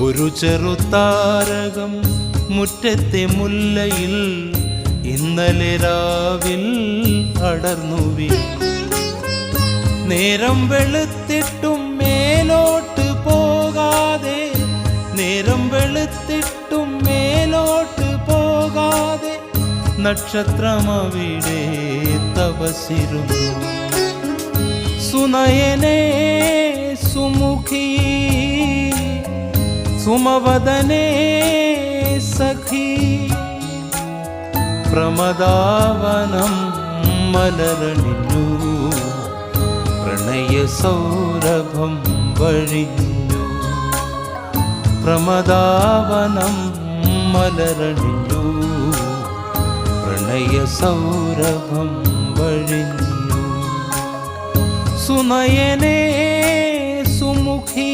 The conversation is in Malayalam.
ഒരു ചെറുതാരകം മുറ്റത്തെ മുല്ലയിൽ ഇന്നലെ രാവിൽ അടർന്നു വീണു. നേരം വെളുത്തിട്ടും മേലോട്ട് പോകാതെ, നേരം വെളുത്തിട്ടും മേലോട്ട് പോകാതെ നക്ഷത്രമവിടെ തപസിരുന്നു. സുനയനേ സുമുഖി സുമവദനേ സഖി, പ്രമദാവനം മലരണിഞ്ഞു, പ്രണയ സൗരഭം വഴിഞ്ഞു. പ്രമദാവനം മലരണിഞ്ഞു, പ്രണയ സൗരഭം വഴിഞ്ഞു. സുനയനേ സുമുഖി